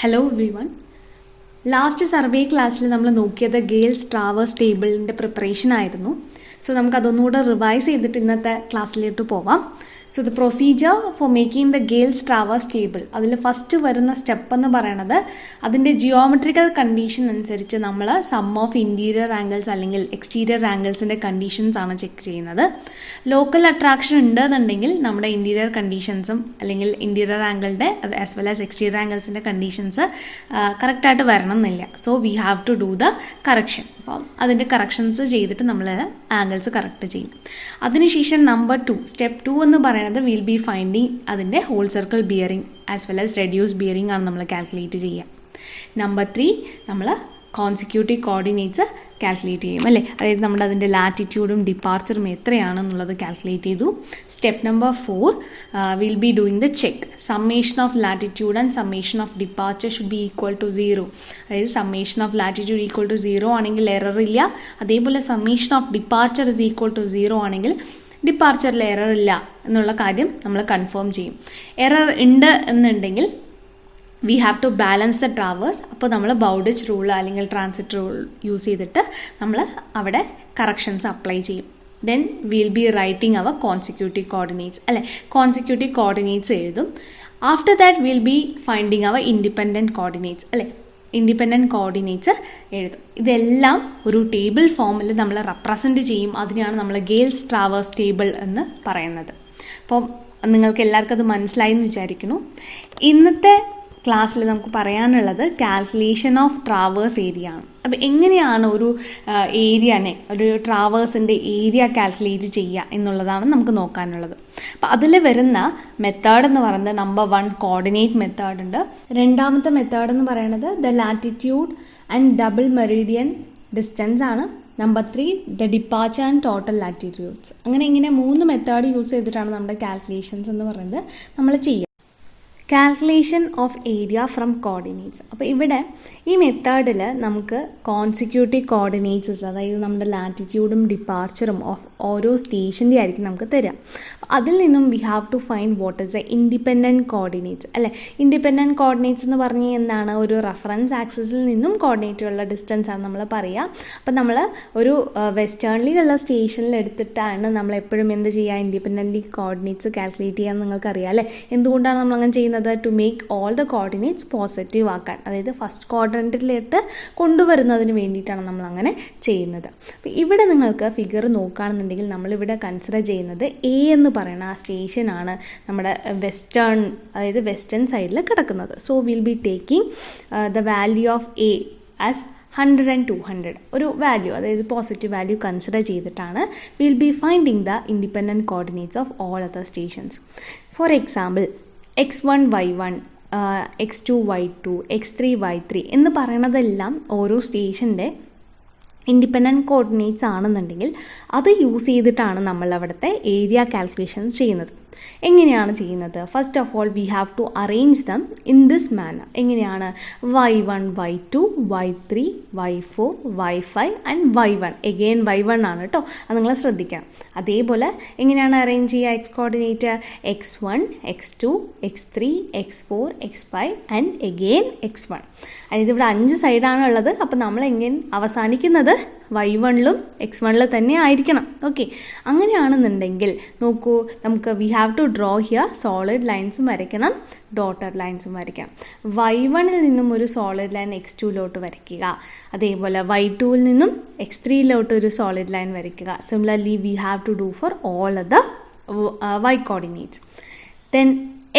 Hello everyone. Last survey ക്ലാസ്സിൽ നമ്മൾ നോക്കിയത് ഗെയിൽസ് ട്രാവേഴ്സ് ടേബിളിൻ്റെ പ്രിപ്പറേഷൻ ആയിരുന്നു. സോ നമുക്കതൊന്നുകൂടെ റിവൈസ് ചെയ്തിട്ട് ഇന്നത്തെ ക്ലാസ്സിലേക്ക് പോവാം. So the procedure for making the Gale's traverse table, അതിൽ ഫസ്റ്റ് വരുന്ന സ്റ്റെപ്പ് എന്ന് പറയുന്നത് അതിൻ്റെ ജിയോമെട്രിക്കൽ കണ്ടീഷൻ അനുസരിച്ച് നമ്മൾ സം ഓഫ് ഇൻറ്റീരിയർ ആംഗിൾസ് അല്ലെങ്കിൽ എക്സ്റ്റീരിയർ ആംഗിൾസിൻ്റെ കണ്ടീഷൻസ് ആണ് ചെക്ക് ചെയ്യുന്നത്. ലോക്കൽ അട്രാക്ഷൻ ഉണ്ടെന്നുണ്ടെങ്കിൽ നമ്മുടെ ഇൻറ്റീരിയർ കണ്ടീഷൻസും അല്ലെങ്കിൽ ഇൻറ്റീരിയർ ആംഗിളിൻ്റെ ആസ് വെൽ ആസ് എക്സ്റ്റീരിയർ ആംഗിൾസിൻ്റെ കണ്ടീഷൻസ് കറക്റ്റായിട്ട് വരണം എന്നില്ല. So we have to do the correction. അപ്പം അതിൻ്റെ കറക്ഷൻസ് ചെയ്തിട്ട് നമ്മൾ ആംഗിൾസ് കറക്റ്റ് ചെയ്യും. അതിനുശേഷം നമ്പർ 2 സ്റ്റെപ്പ് 2 എന്ന് പറയുന്നത് വിൽ ബി ഫൈൻഡിങ് അതിൻ്റെ whole circle bearing as well as reduce bearing ആണ് നമ്മൾ കാൽക്കുലേറ്റ് ചെയ്യുക. നമ്പർ 3 നമ്മൾ കോൺസിക്യൂട്ടീവ് കോർഡിനേറ്റ്സ് കാൽക്കുലേറ്റ് ചെയ്യും അല്ലേ, അതായത് നമ്മൾ അതിൻ്റെ ലാറ്റിറ്റ്യൂഡും ഡിപ്പാർച്ചറും എത്രയാണെന്നുള്ളത് കാൽക്കുലേറ്റ് ചെയ്തു. Step number 4 will be doing the check. Summation of latitude and summation of departure should be equal to 0. അതായത് summation of latitude equal to 0 ആണെങ്കിൽ എറർ ഇല്ല. അതേപോലെ summation of departure is equal to 0 ആണെങ്കിൽ ഡിപ്പാർച്ചറിൽ error ഇല്ല എന്നുള്ള കാര്യം നമ്മൾ confirm ചെയ്യും. എറർ ഉണ്ട് എന്നുണ്ടെങ്കിൽ we have to balance the traverse. അപ്പോൾ നമ്മൾ ബൗഡിച്ച് റൂൾ അല്ലെങ്കിൽ ട്രാൻസിറ്റ് റൂൾ യൂസ് ചെയ്തിട്ട് നമ്മൾ അവിടെ കറക്ഷൻസ് അപ്ലൈ ചെയ്യും. Then will be writing our consecutive coordinates അല്ലെ, കോൺസിക്യൂട്ടീവ് കോർഡിനേറ്റ്സ് എഴുതും. After that will be finding our independent coordinates അല്ലെ, ഇൻഡിപെൻഡൻറ്റ് കോർഡിനേറ്റ്സ് എഴുതും. ഇതെല്ലാം ഒരു ടേബിൾ ഫോമിൽ നമ്മൾ റെപ്രസെൻറ്റ് ചെയ്യും. അതിനെയാണ് നമ്മൾ ഗെയിൽസ് ട്രാവേഴ്സ് ടേബിൾ എന്ന് പറയുന്നത്. അപ്പോൾ നിങ്ങൾക്ക് എല്ലാവർക്കും അത് മനസ്സിലായി എന്ന് വിചാരിക്കുന്നു. ഇന്നത്തെ ക്ലാസ്സിൽ നമുക്ക് പറയാനുള്ളത് കാൽക്കുലേഷൻ ഓഫ് ട്രാവേഴ്സ് ഏരിയ ആണ്. അപ്പോൾ എങ്ങനെയാണ് ഒരു ഏരിയനെ, ഒരു ട്രാവേഴ്സിൻ്റെ ഏരിയ കാൽക്കുലേറ്റ് ചെയ്യുക എന്നുള്ളതാണ് നമുക്ക് നോക്കാനുള്ളത്. അപ്പോൾ അതിൽ വരുന്ന മെത്തേഡ് എന്ന് പറയുന്നത് നമ്പർ 1 കോർഡിനേറ്റ് മെത്തേഡ് ഉണ്ട്. രണ്ടാമത്തെ മെത്തേഡ് എന്ന് പറയുന്നത് the latitude and double meridian distance ആണ്. Number 3 the departure and total latitudes. അങ്ങനെ ഇങ്ങനെ 3 മെത്തേഡ് യൂസ് ചെയ്തിട്ടാണ് നമ്മുടെ കാൽക്കുലേഷൻസ് എന്ന് പറയുന്നത് നമ്മൾ ചെയ്യുക. Calculation of area from coordinates. അപ്പോൾ ഇവിടെ ഈ മെത്തേഡിൽ നമുക്ക് കോൺസിക്യൂട്ടീവ് കോർഡിനേറ്റ്സ്, അതായത് നമ്മുടെ ലാറ്റിറ്റ്യൂഡും ഡിപ്പാർച്ചറും ഓഫ് ഓരോ സ്റ്റേഷൻ്റെ ആയിരിക്കും നമുക്ക് തരിക. അതിൽ നിന്നും we have to find what is the independent coordinates അല്ലേ. ഇൻഡിപെൻഡൻറ്റ് കോർഡിനേറ്റ്സ് എന്ന് പറഞ്ഞാൽ എന്താണ്, ഒരു റെഫറൻസ് ആക്സിസിൽ നിന്നും കോർഡിനേറ്റുള്ള ഡിസ്റ്റൻസ് ആണ് നമ്മൾ പറയുക. അപ്പം നമ്മൾ ഒരു വെസ്റ്റേൺലി ഉള്ള സ്റ്റേഷനിൽ എടുത്തിട്ടാണ് നമ്മൾ എപ്പോഴും എന്ത് ചെയ്യുക, ഇൻഡിപെൻഡൻ്റ്ലി കോർഡിനേറ്റ്സ് കാൽക്കുലേറ്റ് ചെയ്യാൻ നിങ്ങൾക്കറിയാം അല്ലേ. എന്തുകൊണ്ടാണ് നമ്മൾ അങ്ങനെ ചെയ്യുന്നത്? To make all the coordinates positive ആക്കാൻ, അതായത് ഫസ്റ്റ് ക്വാഡ്രൻറ്റിലേക്ക് കൊണ്ടുവരുന്നതിന് വേണ്ടിയിട്ടാണ് നമ്മൾ അങ്ങനെ ചെയ്യുന്നത്. അപ്പോൾ ഇവിടെ നിങ്ങൾക്ക് ഫിഗർ നോക്കുകയാണെന്നുണ്ടെങ്കിൽ നമ്മളിവിടെ കൺസിഡർ ചെയ്യുന്നത് എ എന്ന് പറയുന്ന ആ സ്റ്റേഷനാണ് നമ്മുടെ വെസ്റ്റേൺ, അതായത് വെസ്റ്റേൺ സൈഡിൽ കിടക്കുന്നത്. So will be taking the value of A as 100 and 200 ഒരു വാല്യൂ, അതായത് പോസിറ്റീവ് വാല്യൂ കൺസിഡർ ചെയ്തിട്ടാണ് will be finding the independent coordinates of all other stations. For example x1 y1 x2 y2 x3 y3 എന്ന് പറയുന്നതെല്ലാം ഓരോ സ്റ്റേഷൻ്റെ independent coordinates ആണെന്നുണ്ടെങ്കിൽ അത് use ചെയ്തിട്ടാണ് നമ്മൾ അവിടുത്തെ ഏരിയ കാൽക്കുലേഷൻ ചെയ്യുന്നത്. എങ്ങനെയാണ് ചെയ്യുന്നത്? First of all we have to arrange them in this manner. എങ്ങനെയാണ്? y1 y2 y3 y4 y5 and y1. Again y1 ആണ് കേട്ടോ, അത് നിങ്ങൾ ശ്രദ്ധിക്കണം. അതേപോലെ എങ്ങനെയാണ് അറേഞ്ച് ചെയ്യുക X coordinate? x1 x2 x3 x4 x5 and again x1. അതായത് ഇവിടെ 5 സൈഡാണ് ഉള്ളത്. അപ്പോൾ നമ്മൾ എങ്ങനെ അവസാനിക്കുന്നത് y1ലും x1ലും തന്നെ ആയിരിക്കണം. ഓക്കെ, അങ്ങനെയാണെന്നുണ്ടെങ്കിൽ നോക്കൂ, നമുക്ക് we have to draw here solid ലൈൻസും വരയ്ക്കണം, ഡോട്ടഡ് ലൈൻസും വരയ്ക്കാം. y1ൽ നിന്നും ഒരു സോളിഡ് ലൈൻ x2ലോട്ട് വരയ്ക്കുക. അതേപോലെ y2ൽ നിന്നും x3ലോട്ട് ഒരു സോളിഡ് ലൈൻ വരയ്ക്കുക. Similarly we have to do for all the y coordinates. Then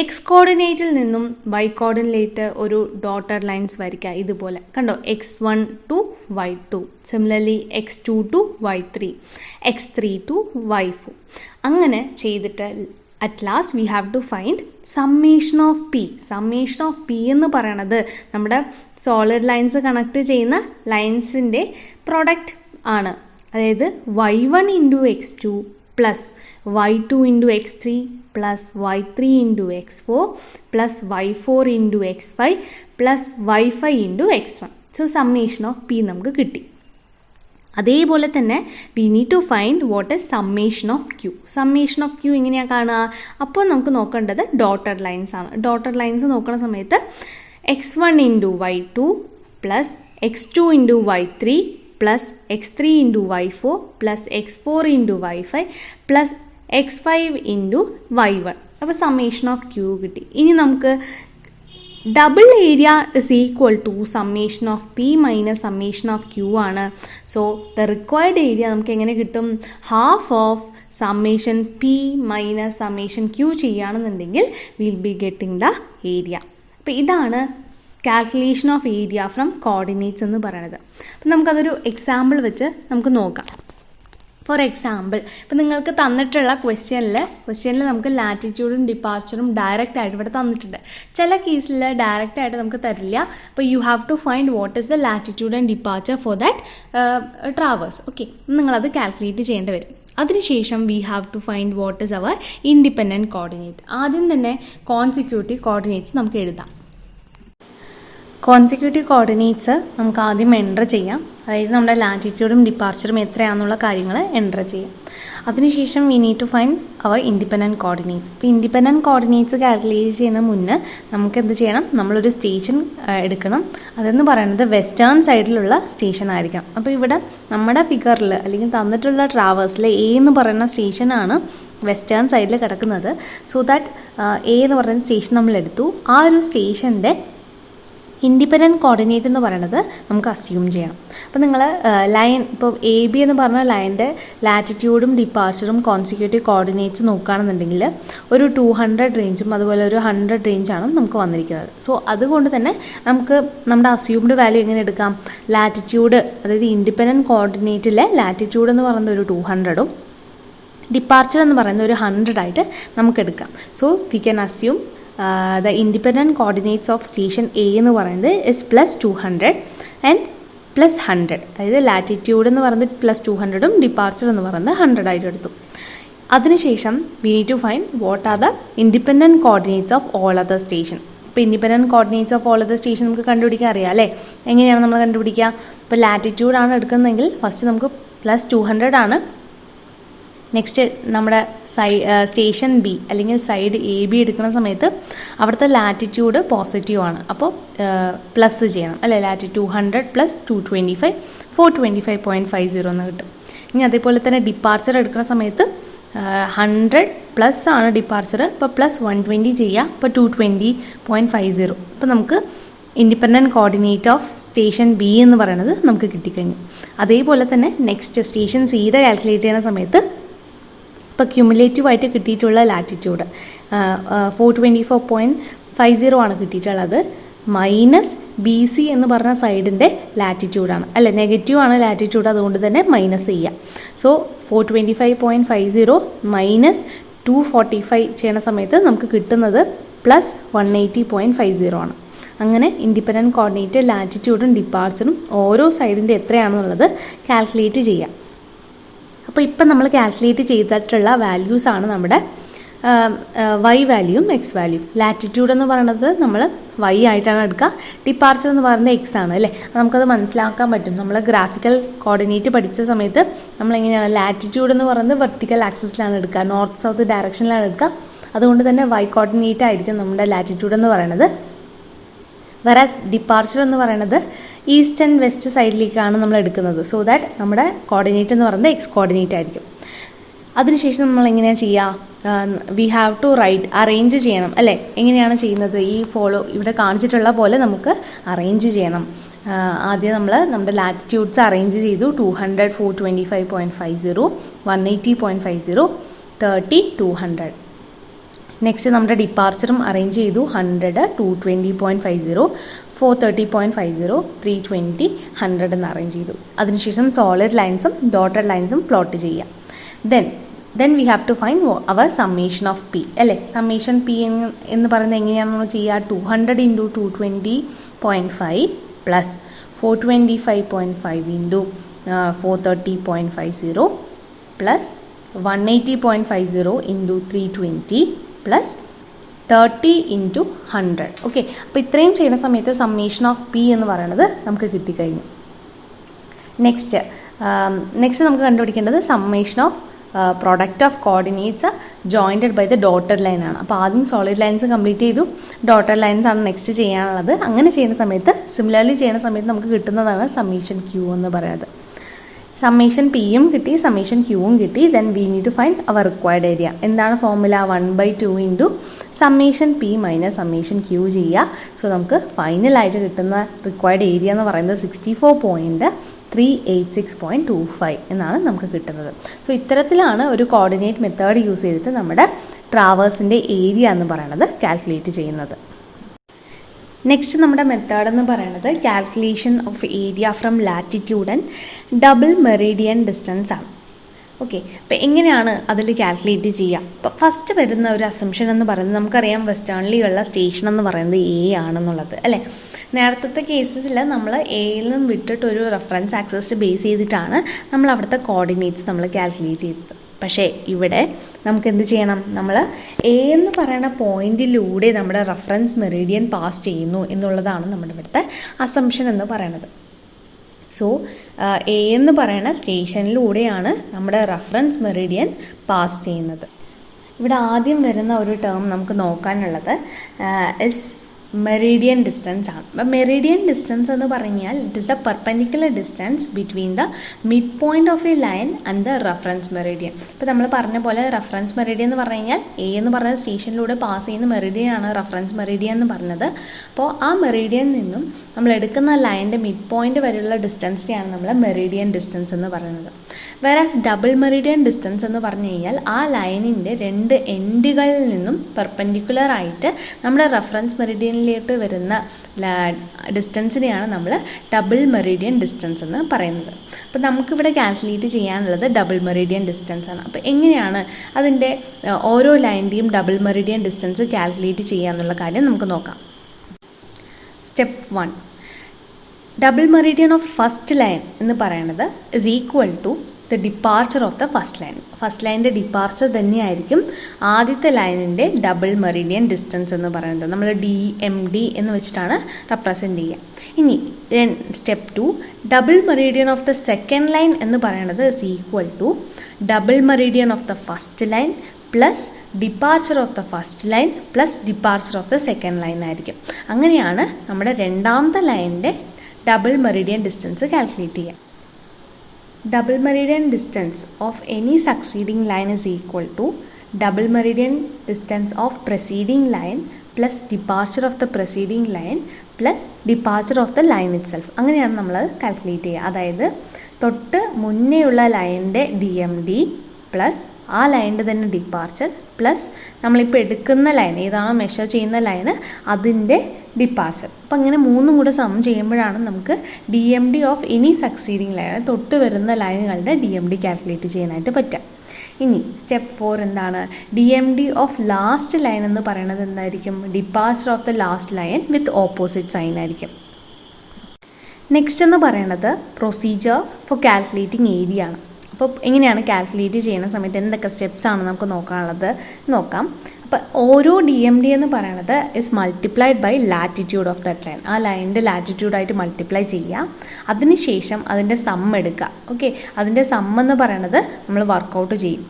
x കോർഡിനേറ്റിൽ നിന്നും y കോർഡിനേറ്റ് ഒരു ഡോട്ടഡ് ലൈൻസ് വരയ്ക്കുക. ഇതുപോലെ കണ്ടോ, x1 to y2, similarly x2 to y3, x3 to y4. അങ്ങനെ ചെയ്തിട്ട് at last we have to find summation of p. Summation of p എന്ന് പറയണത് നമ്മുടെ സോളിഡ് ലൈൻസ് കണക്ട് ചെയ്യുന്ന ലൈൻസിൻ്റെ പ്രൊഡക്റ്റ് ആണ്. അതായത് y1 into x2 plus y2 into x3 plus y3 into x4 plus y4 into x5 plus y5 into x1. So summation of p നമുക്ക് കിട്ടി. അതേപോലെ തന്നെ we need to find what is summation of q. Summation of q എങ്ങനെയാണ് കാണുക? അപ്പോൾ നമുക്ക് നോക്കേണ്ടത് dotted lines ആണ്. ഡോട്ടഡ് ലൈൻസ് നോക്കുന്ന സമയത്ത് x1 into y2 plus x2 into y3 plus x3 into y4 plus x4 into y5 plus x5 into y1. അപ്പോൾ summation of Q കിട്ടി. ഇനി നമുക്ക് double area is equal to summation of P minus summation of Q ആണ്. So the required area നമുക്ക് എങ്ങനെ കിട്ടും? Half of summation P minus summation Q ചെയ്യുകയാണെന്നുണ്ടെങ്കിൽ will be getting the area. അപ്പോൾ ഇതാണ് calculation of area from coordinates എന്ന് പറയുന്നത്. അപ്പം നമുക്കതൊരു എക്സാമ്പിൾ വെച്ച് നമുക്ക് നോക്കാം. ഫോർ എക്സാമ്പിൾ, ഇപ്പം നിങ്ങൾക്ക് തന്നിട്ടുള്ള ക്വസ്റ്റ്യനിൽ നമുക്ക് ലാറ്റിറ്റ്യൂഡും ഡിപ്പാർച്ചറും ഡയറക്റ്റ് ആയിട്ട് ഇവിടെ തന്നിട്ടുണ്ട്. ചില കേസിൽ ഡയറക്റ്റ് ആയിട്ട് നമുക്ക് തരില്ല. അപ്പോൾ you have to find what is the latitude and departure for that traverse. Okay, നിങ്ങളത് കാൽക്കുലേറ്റ് ചെയ്യേണ്ടി വരും. അതിനുശേഷം we have to find what is our independent coordinate. ആദ്യം തന്നെ കോൺസിക്യൂട്ടീവ് കോർഡിനേറ്റ്സ് നമുക്ക് എഴുതാം. കോൺസിക്യൂട്ടീവ് കോർഡിനേറ്റ്സ് നമുക്ക് ആദ്യം എൻ്റർ ചെയ്യാം. അതായത് നമ്മുടെ ലാറ്റിറ്റ്യൂഡും ഡിപ്പാർച്ചറും എത്രയാണെന്നുള്ള കാര്യങ്ങൾ എൻ്റർ ചെയ്യാം. അതിനുശേഷം we need to find our independent coordinates. ഇപ്പോൾ ഇൻഡിപെൻഡൻറ്റ് കോർഡിനേറ്റ്സ് കാൽക്കുലേറ്റ് ചെയ്യുന്ന മുന്നേ നമുക്ക് എന്ത് ചെയ്യണം? നമ്മളൊരു സ്റ്റേഷൻ എടുക്കണം. അതെന്ന് പറയുന്നത് വെസ്റ്റേൺ സൈഡിലുള്ള സ്റ്റേഷൻ ആയിരിക്കണം. അപ്പോൾ ഇവിടെ നമ്മുടെ ഫിഗറിൽ അല്ലെങ്കിൽ തന്നിട്ടുള്ള ട്രാവേഴ്സിൽ എ എന്ന് പറയുന്ന സ്റ്റേഷനാണ് വെസ്റ്റേൺ സൈഡിൽ കിടക്കുന്നത്. സോ ദാറ്റ് എ എന്ന് പറയുന്ന സ്റ്റേഷൻ നമ്മൾ എടുത്തു. ആ ഒരു സ്റ്റേഷൻ്റെ ഇൻഡിപെൻഡൻറ്റ് കോർഡിനേറ്റ് എന്ന് പറയുന്നത് നമുക്ക് അസ്യൂം ചെയ്യണം. അപ്പോൾ നിങ്ങൾ ലൈൻ ഇപ്പോൾ എ ബി എന്ന് പറഞ്ഞ ലൈൻ്റെ ലാറ്റിറ്റ്യൂഡും ഡിപ്പാർച്ചറും കോൺസിക്യൂട്ടീവ് കോർഡിനേറ്റ്സ് നോക്കുകയാണെന്നുണ്ടെങ്കിൽ ഒരു 200 റേഞ്ചും അതുപോലെ ഒരു 100 റേഞ്ചാണ് നമുക്ക് വന്നിരിക്കുന്നത്. സോ അതുകൊണ്ട് തന്നെ നമുക്ക് നമ്മുടെ അസ്യൂംഡ് വാല്യൂ എങ്ങനെ എടുക്കാം? ലാറ്റിറ്റ്യൂഡ്, അതായത് ഇൻഡിപെൻഡൻറ്റ് കോർഡിനേറ്റിലെ ലാറ്റിറ്റ്യൂഡ് എന്ന് പറയുന്നത് ഒരു 200ഉം ഡിപ്പാർച്ചർ എന്ന് പറയുന്നത് ഒരു 100 ആയിട്ട് നമുക്ക് എടുക്കാം. So we can assume the independent coordinates of station A എന്ന് പറയുന്നത് is plus 200 and plus 100. അതായത് ലാറ്റിറ്റ്യൂഡ് എന്ന് പറയുന്നത് plus 200ഉം ഡിപ്പാർച്ചർ എന്ന് പറയുന്നത് 100 ആയിട്ട് എടുത്തു. അതിനുശേഷം we need to find what are the independent coordinates of all other station. ഇപ്പോൾ independent coordinates of all other station നമുക്ക് കണ്ടുപിടിക്കാൻ അറിയാം അല്ലേ? എങ്ങനെയാണ് നമ്മൾ കണ്ടുപിടിക്കുക? ഇപ്പോൾ ലാറ്റിറ്റ്യൂഡാണ് എടുക്കുന്നതെങ്കിൽ ഫസ്റ്റ് നമുക്ക് plus 200 ആണ്. നെക്സ്റ്റ് നമ്മുടെ സ്റ്റേഷൻ ബി അല്ലെങ്കിൽ സൈഡ് എ ബി എടുക്കുന്ന സമയത്ത് അവിടുത്തെ ലാറ്റിറ്റ്യൂഡ് പോസിറ്റീവാണ്. അപ്പോൾ പ്ലസ് ചെയ്യണം അല്ലേ? ലാറ്റിറ്റ്യൂഡ് 200 പ്ലസ് 225 425.50 എന്ന് കിട്ടും. ഇനി അതേപോലെ തന്നെ ഡിപ്പാർച്ചർ എടുക്കുന്ന സമയത്ത് 100 പ്ലസ് ആണ് ഡിപ്പാർച്ചർ. അപ്പോൾ പ്ലസ് 120 ചെയ്യുക. അപ്പോൾ 220.50. അപ്പോൾ നമുക്ക് independent coordinate of station B എന്ന് പറയുന്നത് നമുക്ക് കിട്ടിക്കഴിഞ്ഞു. അതേപോലെ തന്നെ നെക്സ്റ്റ് സ്റ്റേഷൻ സിയുടെ കാൽക്കുലേറ്റ് ചെയ്യുന്ന സമയത്ത് ഇപ്പോൾ ക്യുമുലേറ്റീവായിട്ട് കിട്ടിയിട്ടുള്ള ലാറ്റിറ്റ്യൂഡ് 424.50 ആണ് കിട്ടിയിട്ടുള്ളത്. മൈനസ് ബി സി എന്ന് പറഞ്ഞ സൈഡിൻ്റെ ലാറ്റിറ്റ്യൂഡാണ് അല്ലേ? നെഗറ്റീവ് ആണ് ലാറ്റിറ്റ്യൂഡ്, അതുകൊണ്ട് തന്നെ മൈനസ് ചെയ്യാം. സോ 425.50 മൈനസ് 245 ചെയ്യുന്ന സമയത്ത് നമുക്ക് കിട്ടുന്നത് പ്ലസ് 180.50 ആണ്. അങ്ങനെ ഇൻഡിപെൻഡൻറ്റ് കോർഡിനേറ്റ് ലാറ്റിറ്റ്യൂഡും ഡിപ്പാർച്ചറും ഓരോ സൈഡിൻ്റെ എത്രയാണെന്നുള്ളത് കാൽക്കുലേറ്റ് ചെയ്യാം. അപ്പോൾ ഇപ്പം നമ്മൾ കാൽക്കുലേറ്റ് ചെയ്തിട്ടുള്ള വാല്യൂസാണ് നമ്മുടെ വൈ വാല്യൂയും എക്സ് വാല്യൂ. ലാറ്റിറ്റ്യൂഡ് എന്ന് പറയുന്നത് നമ്മൾ വൈ ആയിട്ടാണ് എടുക്കുക, ഡിപ്പാർച്ചർ എന്ന് പറയുന്നത് എക്സ് ആണ് അല്ലേ? നമുക്കത് മനസ്സിലാക്കാൻ പറ്റും. നമ്മൾ ഗ്രാഫിക്കൽ കോർഡിനേറ്റ് പഠിച്ച സമയത്ത് നമ്മളെങ്ങനെയാണ് ലാറ്റിറ്റ്യൂഡ് എന്ന് പറയുന്നത് വെർട്ടിക്കൽ ആക്സിസിലാണ് എടുക്കുക, നോർത്ത് സൗത്ത് ഡയറക്ഷനിലാണ് എടുക്കുക. അതുകൊണ്ട് തന്നെ വൈ കോർഡിനേറ്റ് ആയിരിക്കും നമ്മുടെ ലാറ്റിറ്റ്യൂഡ് എന്ന് പറയുന്നത്. വെറാസ് ഡിപ്പാർച്ചർ എന്ന് പറയുന്നത് ഈസ്റ്റ് ആൻഡ് വെസ്റ്റ് സൈഡിലേക്കാണ് നമ്മൾ എടുക്കുന്നത്. സോ ദാറ്റ് നമ്മുടെ കോർഡിനേറ്റ് എന്ന് പറയുന്നത് എക്സ് കോർഡിനേറ്റ് ആയിരിക്കും. അതിനുശേഷം നമ്മൾ എങ്ങനെയാണ് ചെയ്യുക? വി ഹാവ് ടു അറേഞ്ച് ചെയ്യണം അല്ലേ? എങ്ങനെയാണ് ചെയ്യുന്നത്? ഈ ഇവിടെ കാണിച്ചിട്ടുള്ള പോലെ നമുക്ക് അറേഞ്ച് ചെയ്യണം. ആദ്യം നമ്മൾ നമ്മുടെ ലാറ്റിറ്റ്യൂഡ്സ് അറേഞ്ച് ചെയ്തു. 200 425.50 180.50 30 200. നെക്സ്റ്റ് നമ്മുടെ ഡിപ്പാർച്ചറും അറേഞ്ച് ചെയ്തു. 100 220.50 430.50 320 100 എന്ന് അറേഞ്ച് ചെയ്തു. അതിനുശേഷം സോളിഡ് ലൈൻസും ഡോട്ടഡ് ലൈൻസും പ്ലോട്ട് ചെയ്യാം. then we have to find our summation of p അല്ലേ? സമ്മേഷൻ പി എന്ന് പറയുന്നത് എങ്ങനെയാണ് നമ്മൾ ചെയ്യുക? 200 into 220.5 plus 425.5 into 430.50 plus 180.50 into 320 plus 30 into 100. Okay, അപ്പോൾ ഇത്രയും ചെയ്യുന്ന സമയത്ത് സമ്മേഷൻ ഓഫ് പി എന്ന് പറയുന്നത് നമുക്ക് കിട്ടിക്കഴിഞ്ഞു. നെക്സ്റ്റ് നമുക്ക് കണ്ടുപിടിക്കേണ്ടത് summation of product of coordinates jointed by the dotted line ആണ്. അപ്പോൾ ആദ്യം സോളിഡ് ലൈൻസ് കംപ്ലീറ്റ് ചെയ്തു, ഡോട്ടഡ് ലൈൻസ് ആണ് നെക്സ്റ്റ് ചെയ്യാനുള്ളത്. അങ്ങനെ ചെയ്യുന്ന സമയത്ത് സിമിലർലി ചെയ്യുന്ന സമയത്ത് നമുക്ക് കിട്ടുന്നതാണ് സമ്മേഷൻ ക്യൂ എന്ന് പറയുന്നത്. സമ്മേഷൻ പിയും കിട്ടി, സമ്മേഷൻ ക്യൂവും കിട്ടി. Then we need to find our required area. എന്താണ് formula? 1/2 into summation P minus summation Q ചെയ്യുക. സോ നമുക്ക് ഫൈനലായിട്ട് കിട്ടുന്ന റിക്വയർഡ് ഏരിയ എന്ന് പറയുന്നത് 64.386.25 എന്നാണ് നമുക്ക് കിട്ടുന്നത്. സോ ഇത്തരത്തിലാണ് ഒരു കോർഡിനേറ്റ് മെത്തേഡ് യൂസ് ചെയ്തിട്ട് നമ്മുടെ ട്രാവേഴ്സിൻ്റെ ഏരിയ എന്ന് പറയുന്നത് കാൽക്കുലേറ്റ് ചെയ്യുന്നത്. നെക്സ്റ്റ് നമ്മുടെ മെത്തേഡ് എന്ന് പറയുന്നത് calculation of area from latitude and double meridian distance ആണ്. ഓക്കെ, അപ്പോൾ എങ്ങനെയാണ് അതിൽ കാൽക്കുലേറ്റ് ചെയ്യുക? അപ്പോൾ ഫസ്റ്റ് വരുന്ന ഒരു അസംഷൻ എന്ന് പറയുന്നത് നമുക്കറിയാം വെസ്റ്റേൺലി ഉള്ള സ്റ്റേഷൻ എന്ന് പറയുന്നത് എ ആണെന്നുള്ളത് അല്ലേ. നേരത്തെ കേസസിൽ നമ്മൾ എയിൽ നിന്നും വിട്ടിട്ട് ഒരു റെഫറൻസ് ആക്സസ് ബേസ് ചെയ്തിട്ടാണ് നമ്മൾ അവിടുത്തെ കോർഡിനേറ്റ്സ് നമ്മൾ കാൽക്കുലേറ്റ് ചെയ്തത്. പക്ഷേ ഇവിടെ നമുക്ക് എന്ത് ചെയ്യണം? നമ്മൾ എ എന്ന് പറയുന്ന പോയിന്റിലൂടെ നമ്മുടെ റെഫറൻസ് മെറിഡിയൻ പാസ് ചെയ്യുന്നു എന്നുള്ളതാണ് നമ്മുടെ ഇവിടുത്തെ അസംഷൻ എന്ന് പറയുന്നത്. സോ എ എന്ന് പറയുന്ന സ്റ്റേഷനിലൂടെയാണ് നമ്മുടെ റെഫറൻസ് മെറിഡിയൻ പാസ് ചെയ്യുന്നത്. ഇവിടെ ആദ്യം വരുന്ന ഒരു ടേം നമുക്ക് നോക്കാനുള്ളത് ഇസ് മെറിഡിയൻ ഡിസ്റ്റൻസ് ആണ്. അപ്പം മെറിഡിയൻ ഡിസ്റ്റൻസ് എന്ന് പറഞ്ഞാൽ it is A perpendicular distance between the mid point of A line and the reference Meridian. ഇപ്പോൾ നമ്മൾ പറഞ്ഞ പോലെ റെഫറൻസ് മെറിഡിയൻ എന്ന് പറഞ്ഞു കഴിഞ്ഞാൽ എ എന്ന് പറഞ്ഞ സ്റ്റേഷനിലൂടെ പാസ് ചെയ്യുന്ന മെറിഡിയൻ ആണ് റെഫറൻസ് മെറിഡിയൻ എന്ന് പറഞ്ഞത്. അപ്പോൾ ആ മെറിഡിയനിൽ നിന്നും നമ്മൾ എടുക്കുന്ന ലൈനിൻ്റെ മിഡ് പോയിന്റ് വരെയുള്ള ഡിസ്റ്റൻസിനെയാണ് നമ്മൾ മെറിഡിയൻ ഡിസ്റ്റൻസ് എന്ന് പറയുന്നത്. വേറെ ഡബിൾ മെറിഡിയൻ ഡിസ്റ്റൻസ് എന്ന് പറഞ്ഞു കഴിഞ്ഞാൽ ആ ലൈനിൻ്റെ രണ്ട് എൻഡുകളിൽ നിന്നും പെർപെൻഡിക്കുലർ ആയിട്ട് നമ്മുടെ റെഫറൻസ് മെറിഡിയനിലേക്ക് വരുന്ന ഡിസ്റ്റൻസിനെയാണ് നമ്മൾ ഡബിൾ മെറിഡിയൻ ഡിസ്റ്റൻസ് എന്ന് പറയുന്നത്. അപ്പോൾ നമുക്കിവിടെ കാൽക്കുലേറ്റ് ചെയ്യാനുള്ളത് ഡബിൾ മെറിഡിയൻ ഡിസ്റ്റൻസ് ആണ്. അപ്പോൾ എങ്ങനെയാണ് അതിൻ്റെ ഓരോ ലൈനിൻ്റെയും ഡബിൾ മെറിഡിയൻ ഡിസ്റ്റൻസ് കാൽക്കുലേറ്റ് ചെയ്യുക എന്നുള്ള കാര്യം നമുക്ക് നോക്കാം. Step 1, double meridian of first line എന്ന് പറയുന്നത് is equal to the departure of the first line. First ലൈനിൻ്റെ ഡിപ്പാർച്ചർ തന്നെയായിരിക്കും ആദ്യത്തെ ലൈനിൻ്റെ ഡബിൾ മെറിഡിയൻ ഡിസ്റ്റൻസ് എന്ന് പറയുന്നത്. നമ്മൾ DMD എന്ന് വെച്ചിട്ടാണ് റെപ്രസെൻറ്റ് ചെയ്യുക. ഇനി step 2, double meridian of the second line എന്ന് പറയുന്നത് is equal to double meridian of the first line plus departure of the first line plus departure of the second line ആയിരിക്കും. അങ്ങനെയാണ് നമ്മുടെ രണ്ടാമത്തെ ലൈനിൻ്റെ ഡബിൾ മെറിഡിയൻ ഡിസ്റ്റൻസ് കാൽക്കുലേറ്റ് ചെയ്യുക. Double meridian distance of any succeeding line is equal to double meridian distance of preceding line plus departure of the preceding line plus departure of the line itself. അങ്ങനെയാണ് നമ്മൾ calculate ചെയ്യുക. അതായത് തൊട്ട് മുന്നേയുള്ള ലൈനിൻ്റെ DMD plus ആ ലൈനിൻ്റെ തന്നെ departure plus നമ്മളിപ്പോൾ എടുക്കുന്ന ലൈൻ ഏതാണോ മെഷർ ചെയ്യുന്ന ലൈന് അതിൻ്റെ ഡിപ്പാർച്ചർ. അപ്പോൾ അങ്ങനെ മൂന്നും കൂടെ സം ചെയ്യുമ്പോഴാണ് നമുക്ക് DMD of any succeeding line തൊട്ട് വരുന്ന ലൈനുകളുടെ DMD കാൽക്കുലേറ്റ് ചെയ്യാനായിട്ട് പറ്റുക. ഇനി സ്റ്റെപ്പ് 4 എന്താണ്? DMD ഓഫ് ലാസ്റ്റ് ലൈൻ എന്ന് പറയുന്നത് എന്തായിരിക്കും? Departure of the last line with opposite sign ആയിരിക്കും. നെക്സ്റ്റ് എന്ന് പറയുന്നത് പ്രൊസീജിയർ ഫോർ കാൽക്കുലേറ്റിംഗ് ഏരിയ ആണ്. അപ്പോൾ എങ്ങനെയാണ് കാൽക്കുലേറ്റ് ചെയ്യുന്ന സമയത്ത് എന്തൊക്കെ സ്റ്റെപ്സ് ആണ് നമുക്ക് നോക്കാനുള്ളത് നോക്കാം. അപ്പോൾ ഓരോ DMD എന്ന് പറയുന്നത് is multiplied by latitude of that line. ആ ലൈനിൻ്റെ ലാറ്റിറ്റ്യൂഡായിട്ട് മൾട്ടിപ്ലൈ ചെയ്യുക. അതിനുശേഷം അതിൻ്റെ സം എടുക്കുക. ഓക്കെ, അതിൻ്റെ സം എന്ന് പറയുന്നത് നമ്മൾ വർക്കൗട്ട് ചെയ്യും.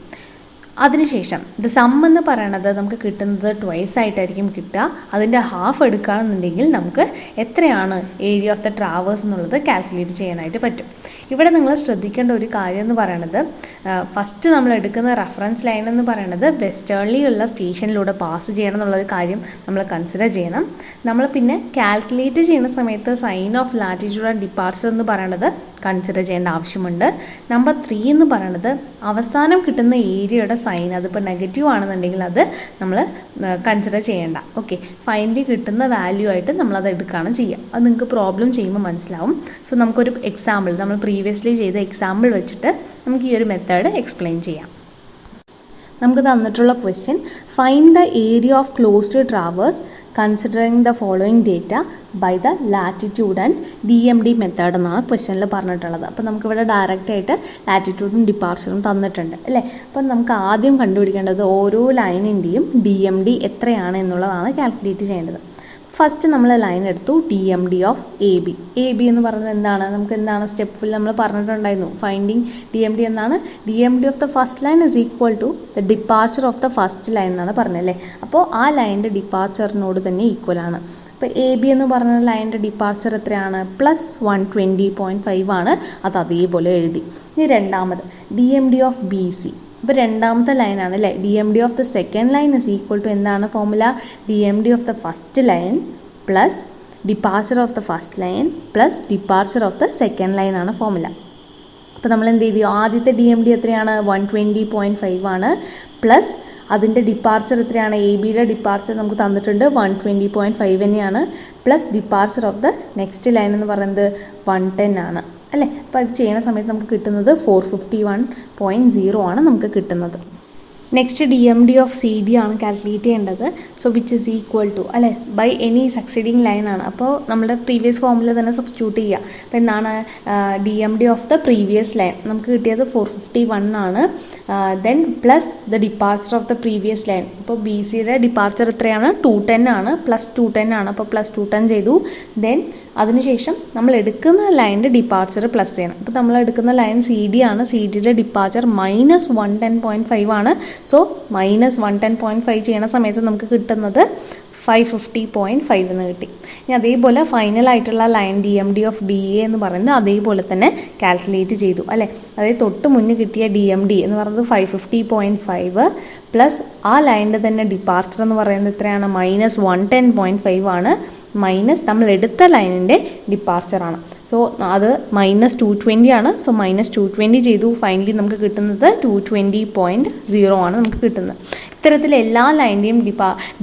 അതിനുശേഷം ഇത് സം എന്ന് പറയണത് നമുക്ക് കിട്ടുന്നത് ട്വൈസ് ആയിട്ടായിരിക്കും കിട്ടുക. അതിൻ്റെ ഹാഫ് എടുക്കുകയാണെന്നുണ്ടെങ്കിൽ നമുക്ക് എത്രയാണ് ഏരിയ ഓഫ് ദ ട്രാവേഴ്സ് എന്നുള്ളത് കാൽക്കുലേറ്റ് ചെയ്യാനായിട്ട് പറ്റും. ഇവിടെ നിങ്ങൾ ശ്രദ്ധിക്കേണ്ട ഒരു കാര്യം എന്ന് പറയുന്നത് ഫസ്റ്റ് നമ്മൾ എടുക്കുന്ന റെഫറൻസ് ലൈൻ എന്ന് പറയുന്നത് വെസ്റ്റേൺലി ഉള്ള സ്റ്റേഷനിലൂടെ പാസ് ചെയ്യണം എന്നുള്ളൊരു കാര്യം നമ്മൾ കൺസിഡർ ചെയ്യണം. നമ്മൾ പിന്നെ കാൽക്കുലേറ്റ് ചെയ്യുന്ന സമയത്ത് sign of latitude and departure എന്ന് പറയുന്നത് കൺസിഡർ ചെയ്യേണ്ട ആവശ്യമുണ്ട്. നമ്പർ 3 എന്ന് പറയുന്നത് അവസാനം കിട്ടുന്ന ഏരിയയുടെ സൈൻ അതിപ്പോൾ നെഗറ്റീവ് ആണെന്നുണ്ടെങ്കിൽ അത് നമ്മൾ കൺസിഡർ ചെയ്യേണ്ട. ഓക്കെ, ഫൈനലി കിട്ടുന്ന വാല്യൂ ആയിട്ട് നമ്മളത് എടുക്കുകയാണ് ചെയ്യുക. അത് നിങ്ങൾക്ക് പ്രോബ്ലം ചെയ്യുമ്പോൾ മനസ്സിലാവും. സോ നമുക്കൊരു എക്സാമ്പിൾ നമ്മൾ പ്രീവിയസ്ലി ചെയ്ത എക്സാമ്പിൾ വെച്ചിട്ട് നമുക്ക് ഈ ഒരു മെത്തേഡ് എക്സ്പ്ലെയിൻ ചെയ്യാം. നമുക്ക് തന്നിട്ടുള്ള question find the area of closed traverse considering the following data by the latitude and DMD method എന്നാണ് ക്വസ്റ്റ്യനിൽ പറഞ്ഞിട്ടുള്ളത്. അപ്പോൾ നമുക്കിവിടെ ഡയറക്റ്റായിട്ട് ലാറ്റിറ്റ്യൂഡും ഡിപ്പാർച്ചറും തന്നിട്ടുണ്ട് അല്ലേ. അപ്പം നമുക്ക് ആദ്യം കണ്ടുപിടിക്കേണ്ടത് ഓരോ ലൈനിൻ്റെയും DMD എത്രയാണ് എന്നുള്ളതാണ് കാൽക്കുലേറ്റ് ചെയ്യേണ്ടത്. ഫസ്റ്റ് നമ്മൾ ലൈൻ എടുത്തു DMD ഓഫ് എ ബി എന്ന് പറയുന്നത് എന്താണ്, നമുക്ക് എന്താണ് സ്റ്റെപ്പിൽ നമ്മൾ പറഞ്ഞിട്ടുണ്ടായിരുന്നു ഫൈൻഡിങ് DMD എന്നാണ്. DMD of the first line is equal to the departure of the first line എന്നാണ് പറഞ്ഞല്ലേ. അപ്പോൾ ആ ലൈനിൻ്റെ ഡിപ്പാർച്ചറിനോട് തന്നെ ഈക്വൽ ആണ്. അപ്പോൾ AB എന്ന് പറഞ്ഞ ലൈനിൻ്റെ ഡിപ്പാർച്ചർ എത്രയാണ്, +120.5 ആണ്. അത് അതേപോലെ എഴുതി. ഇനി രണ്ടാമത് DMD ഓഫ് BC. ഇപ്പോൾ രണ്ടാമത്തെ ലൈനാണ് അല്ലേ. DMD of the second line is equal to എന്താണ് formula, DMD of the first line plus departure of the first line plus departure of the second line ആണ് ഫോർമുല. അപ്പോൾ നമ്മൾ എന്ത് ചെയ്തു, ആദ്യത്തെ DMD എത്രയാണ് 120.5 ആണ്, പ്ലസ് അതിൻ്റെ ഡിപ്പാർച്ചർ എത്രയാണ്, ABയുടെ ഡിപ്പാർച്ചർ നമുക്ക് തന്നിട്ടുണ്ട് 120.5 തന്നെയാണ്, plus departure of the next line എന്ന് പറയുന്നത് 110 ആണ് അല്ലേ. അപ്പോൾ അത് ചെയ്യുന്ന സമയത്ത് നമുക്ക് കിട്ടുന്നത് 451.0 ആണ് നമുക്ക് കിട്ടുന്നത്. നെക്സ്റ്റ് DMD ഓഫ് CD ആണ് കാൽക്കുലേറ്റ് ചെയ്യേണ്ടത്. So which is equal to അല്ലേ ബൈ എനി സക്സീഡിങ് ലൈൻ ആണ്. അപ്പോൾ നമ്മുടെ പ്രീവിയസ് ഫോമിൽ തന്നെ സബ്സ്റ്റിറ്റ്യൂട്ട് ചെയ്യുക. അപ്പോൾ എന്താണ് DMD of the previous line നമുക്ക് കിട്ടിയത് 451 ആണ്. Then plus the departure of the previous line. അപ്പോൾ BCയുടെ ഡിപ്പാർച്ചർ എത്രയാണ്, 210 ആണ്, പ്ലസ് 210 ആണ്. അപ്പോൾ പ്ലസ് 210 ചെയ്തു. ദെൻ അതിനുശേഷം നമ്മൾ എടുക്കുന്ന ലൈനിൻ്റെ ഡിപ്പാർച്ചർ പ്ലസ് ചെയ്യണം. അപ്പോൾ നമ്മൾ എടുക്കുന്ന ലൈൻ CD ആണ്. CDയുടെ ഡിപ്പാർച്ചർ -110.5 ആണ്. സോ -110.5 ചെയ്യുന്ന സമയത്ത് നമുക്ക് കിട്ടുന്നത് 550.5 എന്ന് കിട്ടി. ഇനി അതേപോലെ ഫൈനലായിട്ടുള്ള ലൈൻ DMD ഓഫ് DA എന്ന് പറയുന്നത് അതേപോലെ തന്നെ കാൽക്കുലേറ്റ് ചെയ്തു അല്ലേ. അതായത് തൊട്ട് മുന്നേ കിട്ടിയ DMD എന്ന് പറയുന്നത് 550.5 പ്ലസ് ആ ലൈനിൻ്റെ തന്നെ ഡിപ്പാർച്ചർ എന്ന് പറയുന്നത് എത്രയാണ്, -110.5 ആണ്, മൈനസ് നമ്മൾ എടുത്ത ലൈനിൻ്റെ ഡിപ്പാർച്ചറാണ്. സോ അത് -220 ആണ്. സോ -220 ചെയ്തു. ഫൈനലി നമുക്ക് കിട്ടുന്നത് 220.0 ആണ് നമുക്ക് കിട്ടുന്നത്. ഇത്തരത്തിൽ എല്ലാ ലൈനിൻ്റെയും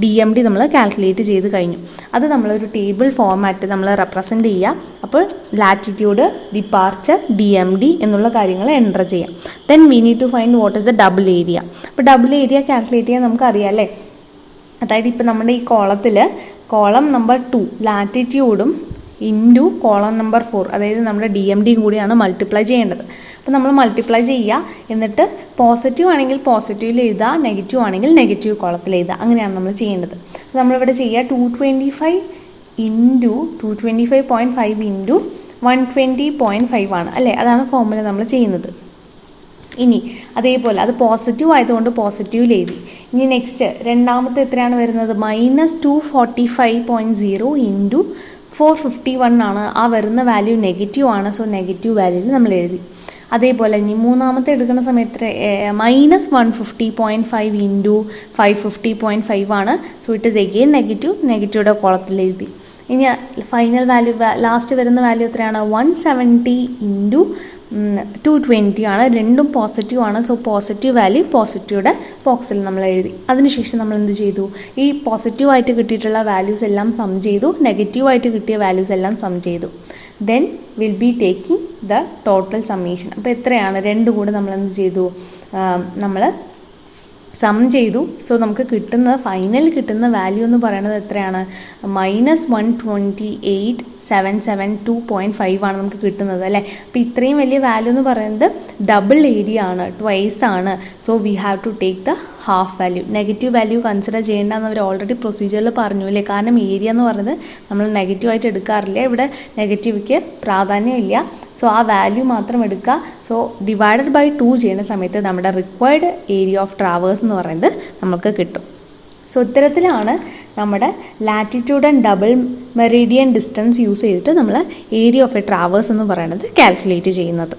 DMD നമ്മൾ കാൽക്കുലേറ്റ് ചെയ്ത് കഴിഞ്ഞു. അത് നമ്മളൊരു ടേബിൾ ഫോർമാറ്റ് നമ്മൾ റെപ്രസെൻ്റ് ചെയ്യുക. അപ്പോൾ ലാറ്റിറ്റ്യൂഡ്, ഡിപ്പാർച്ചർ, DMD എന്നുള്ള കാര്യങ്ങൾ എൻ്റർ ചെയ്യാം. Then we need to find what is the double area. അപ്പോൾ ഡബിൾ ഏരിയ കാൽക്കുലേറ്റ് ചെയ്യാൻ നമുക്കറിയാം അല്ലേ. അതായത് ഇപ്പോൾ നമ്മുടെ ഈ കോളത്തിൽ കോളം നമ്പർ 2 ലാറ്റിറ്റ്യൂഡും ഇൻറ്റു കോളം നമ്പർ 4 അതായത് നമ്മുടെ DMDയും കൂടിയാണ് മൾട്ടിപ്ലൈ ചെയ്യേണ്ടത്. അപ്പോൾ നമ്മൾ മൾട്ടിപ്ലൈ ചെയ്യുക, എന്നിട്ട് പോസിറ്റീവ് ആണെങ്കിൽ പോസിറ്റീവിൽ എഴുതുക, നെഗറ്റീവ് ആണെങ്കിൽ നെഗറ്റീവ് കോളത്തിൽ എഴുതുക. അങ്ങനെയാണ് നമ്മൾ ചെയ്യേണ്ടത്. അപ്പോൾ നമ്മളിവിടെ ചെയ്യുക 225.5 ഇൻറ്റു 120.5 ആണ് അല്ലേ. അതാണ് ഫോർമുല നമ്മൾ ചെയ്യുന്നത്. ഇനി അതേപോലെ അത് പോസിറ്റീവ് ആയതുകൊണ്ട് പോസിറ്റീവിൽ എഴുതി. ഇനി നെക്സ്റ്റ് രണ്ടാമത്തെ എത്രയാണ് വരുന്നത്, -245.0 ഇൻറ്റു 451 ആണ്. ആ വരുന്ന വാല്യൂ നെഗറ്റീവ് ആണ്. സോ നെഗറ്റീവ് വാല്യൂയിൽ നമ്മൾ എഴുതി. അതേപോലെ ഇനി മൂന്നാമത്തെ എടുക്കുന്ന സമയത്ത് -150.5 ഇൻറ്റു 550.5 ആണ്. So it is again negative, നെഗറ്റീവുടെ കോളത്തിൽ എഴുതി. ഇനി ഫൈനൽ വാല്യൂ ലാസ്റ്റ് വരുന്ന വാല്യൂ എത്രയാണ്, 170 ഇൻറ്റു 220 ആണ്. രണ്ടും പോസിറ്റീവ് ആണ്. സോ പോസിറ്റീവ് വാല്യൂ പോസിറ്റീവുടെ ബോക്സിൽ നമ്മൾ എഴുതി. അതിനുശേഷം നമ്മൾ എന്ത് ചെയ്തു, ഈ പോസിറ്റീവായിട്ട് കിട്ടിയിട്ടുള്ള വാല്യൂസ് എല്ലാം സം ചെയ്തു, നെഗറ്റീവായിട്ട് കിട്ടിയ വാല്യൂസ് എല്ലാം സം ചെയ്തു. Then will B taking the total summation. അപ്പോൾ എത്രയാണ് രണ്ടും കൂടെ നമ്മൾ എന്ത് ചെയ്തു, നമ്മൾ സം ചെയ്തു. സോ നമുക്ക് കിട്ടുന്ന ഫൈനൽ കിട്ടുന്ന വാല്യൂ എന്ന് പറയുന്നത് എത്രയാണ്, -128,772.5 ആണ് നമുക്ക് കിട്ടുന്നത് അല്ലേ. അപ്പോൾ ഇത്രയും വലിയ വാല്യൂ എന്ന് പറയുന്നത് ഡബിൾ ഏരിയ ആണ്, ട്വൈസ് ആണ്. So we have to take the half value. Negative value consider ചെയ്യേണ്ടെന്ന് അവർ ഓൾറെഡി പ്രൊസീജിയറിൽ പറഞ്ഞു അല്ലേ. കാരണം ഏരിയ എന്ന് പറയുന്നത് നമ്മൾ നെഗറ്റീവായിട്ട് എടുക്കാറില്ല. ഇവിടെ നെഗറ്റീവ്ക്ക് പ്രാധാന്യമില്ല. സോ ആ വാല്യൂ മാത്രം എടുക്കുക. സോ ഡിവൈഡഡ് ബൈ 2 ചെയ്യുന്ന സമയത്ത് നമ്മുടെ റിക്വയർഡ് ഏരിയ ഓഫ് ട്രാവേഴ്സ് എന്ന് പറയുന്നത് നമുക്ക് കിട്ടും. സോ ഇത്തരത്തിലാണ് നമ്മുടെ latitude and double meridian distance use ചെയ്തിട്ട് നമ്മൾ ഏരിയ ഓഫ് എ ട്രാവേഴ്സ് എന്ന് പറയുന്നത് കാൽക്കുലേറ്റ് ചെയ്യുന്നത്.